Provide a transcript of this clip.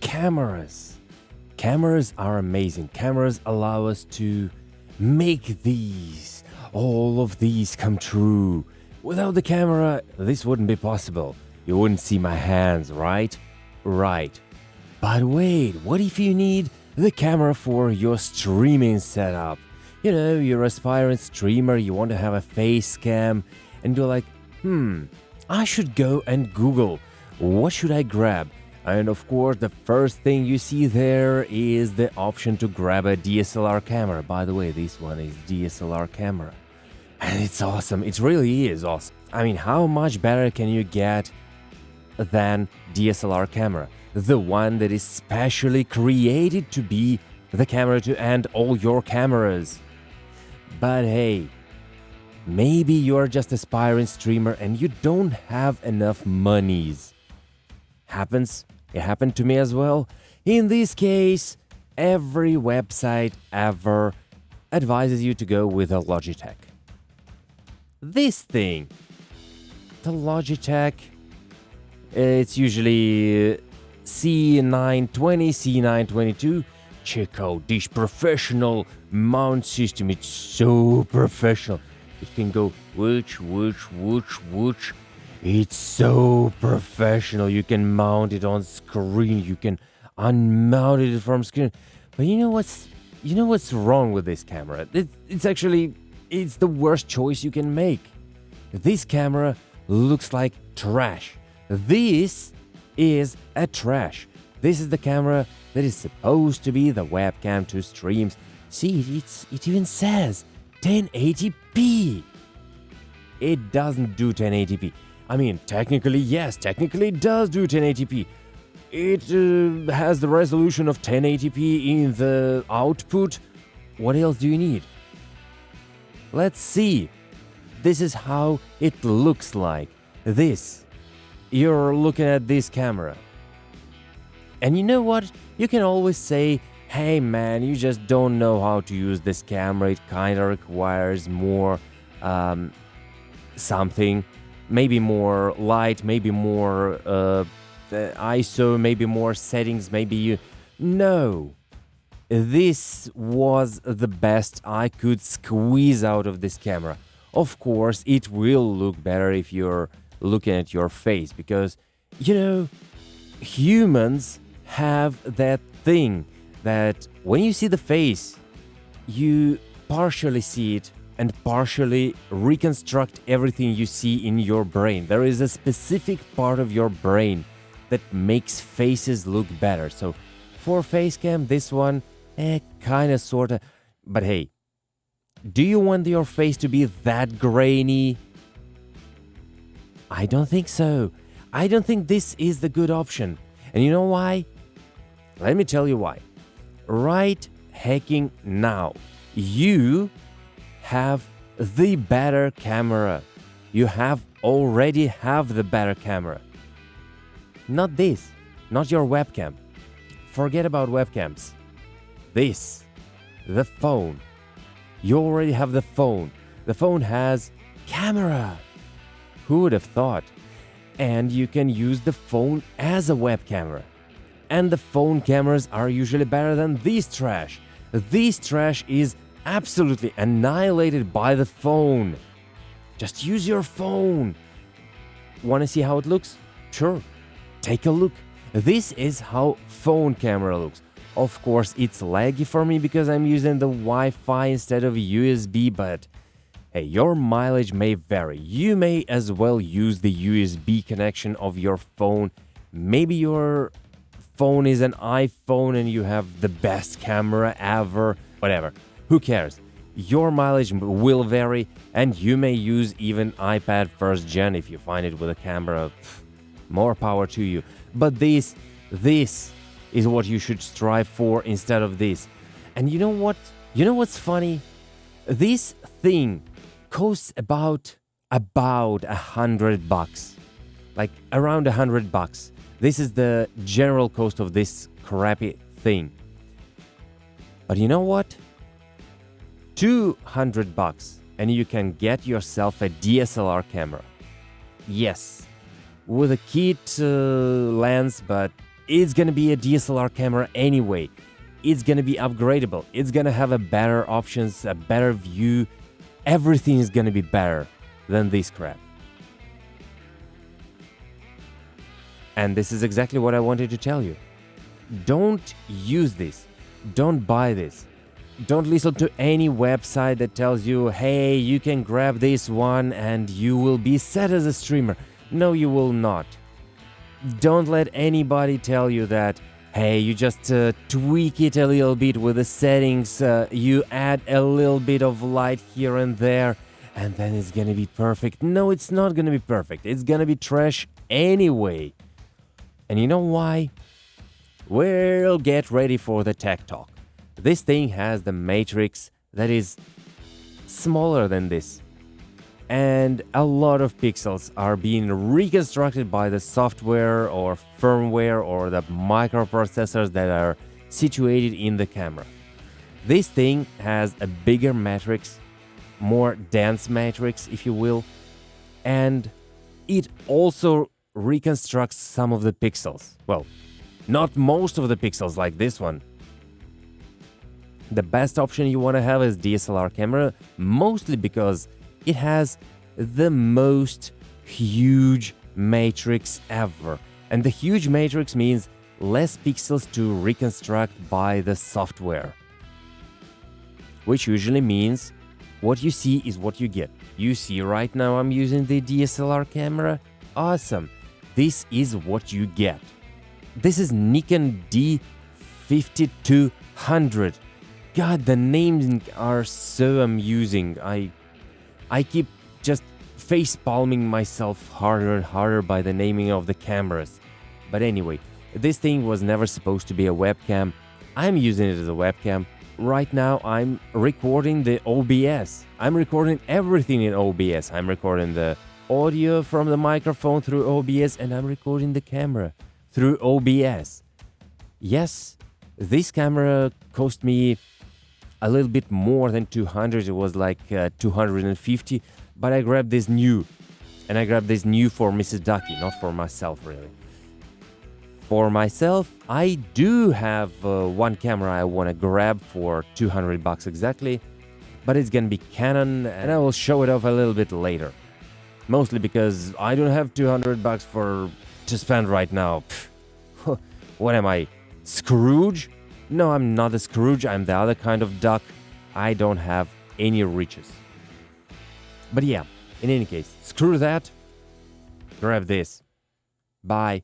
cameras. Cameras are amazing. Cameras allow us to make all of these come true. Without the camera, this wouldn't be possible. You wouldn't see my hands, right? Right. But wait, what if you need the camera for your streaming setup? You know, you're an aspiring streamer, you want to have a face cam, and you're like, I should go and Google, what should I grab? And of course, the first thing you see there is the option to grab a DSLR camera. By the way, this one is DSLR camera. And it's awesome. It really is awesome. I mean, how much better can you get than DSLR camera? The one that is specially created to be the camera to end all your cameras. But hey, maybe you're just an aspiring streamer and you don't have enough monies. It happened to me as well. In this case, every website ever advises you to go with a Logitech. This thing, the Logitech, it's usually C920, C922. Check out this professional mount system. It's so professional. It can go whoosh. It's so professional. You can mount it on screen. You can unmount it from screen. But you know what's wrong with this camera? It's the worst choice you can make. This camera looks like trash. This is a trash. This is the camera that is supposed to be the webcam to streams. See, it even says 1080p. It doesn't do 1080p. I mean, technically, yes, it does do 1080p. It has the resolution of 1080p in the output. What else do you need? Let's see. This is how it looks like. You're looking at this camera. And you know what? You can always say, hey man, you just don't know how to use this camera. It kind of requires more something. Maybe more light, maybe more ISO, maybe more settings, No. This was the best I could squeeze out of this camera. Of course, it will look better if you're looking at your face, because, humans have that thing that when you see the face, you partially see it and partially reconstruct everything you see in your brain. There is a specific part of your brain that makes faces look better. So for facecam, this one, kind of, sort of. But hey, do you want your face to be that grainy? I don't think so. I don't think this is the good option. And you know why? Let me tell you why. Right hacking now. You have the better camera. You already have the better camera. Not this. Not your webcam. Forget about webcams. The phone. You already have the phone. The phone has camera. Who would have thought? And you can use the phone as a web camera. And the phone cameras are usually better than this trash. This trash is absolutely annihilated by the phone. Just use your phone. Want to see how it looks? Sure. Take a look. This is how phone camera looks. Of course, it's laggy for me because I'm using the Wi-Fi instead of USB, but hey, your mileage may vary. You may as well use the USB connection of your phone. Maybe your phone is an iPhone and you have the best camera ever. Whatever. Who cares? Your mileage will vary, and you may use even iPad first gen if you find it with a camera. More power to you. But this is what you should strive for instead of this. And you know what? You know what's funny? This thing costs about $100. Like around $100. This is the general cost of this crappy thing. But you know what? $200 and you can get yourself a DSLR camera. Yes, with a kit lens, but It's gonna be a DSLR camera anyway. It's gonna be upgradable. It's gonna have a better options, a better view. Everything is gonna be better than this crap. And this is exactly what I wanted to tell you. Don't use this. Don't buy this. Don't listen to any website that tells you, hey, you can grab this one and you will be set as a streamer. No, you will not. Don't let anybody tell you that, hey, you just tweak it a little bit with the settings, you add a little bit of light here and there, and then it's gonna be perfect. No, it's not gonna be perfect. It's gonna be trash anyway. And you know why? Well, get ready for the tech talk. This thing has the matrix that is smaller than this. And a lot of pixels are being reconstructed by the software or firmware or the microprocessors that are situated in the camera. This thing has a bigger matrix, more dense matrix, if you will, and it also reconstructs some of the pixels. Well, not most of the pixels like this one. The best option you want to have is DSLR camera, mostly because it has the most huge matrix ever. And the huge matrix means less pixels to reconstruct by the software. Which usually means what you see is what you get. You see right now I'm using the DSLR camera. Awesome. This is what you get. This is Nikon D5200. God, the names are so amusing. I keep just face palming myself harder and harder by the naming of the cameras. But anyway, this thing was never supposed to be a webcam. I'm using it as a webcam. Right now I'm recording the OBS. I'm recording everything in OBS. I'm recording the audio from the microphone through OBS, and I'm recording the camera through OBS. Yes, this camera cost me a little bit more than 200. It was like 250, but I grabbed this new. And I grabbed this new for Mrs. Ducky, not for myself really. For myself, I do have one camera I want to grab for 200 bucks exactly, but it's gonna be Canon, and I will show it off a little bit later. Mostly because I don't have 200 bucks to spend right now. Pfft. What am I, Scrooge? No, I'm not a Scrooge, I'm the other kind of duck. I don't have any riches. But yeah, in any case, screw that. Grab this. Bye.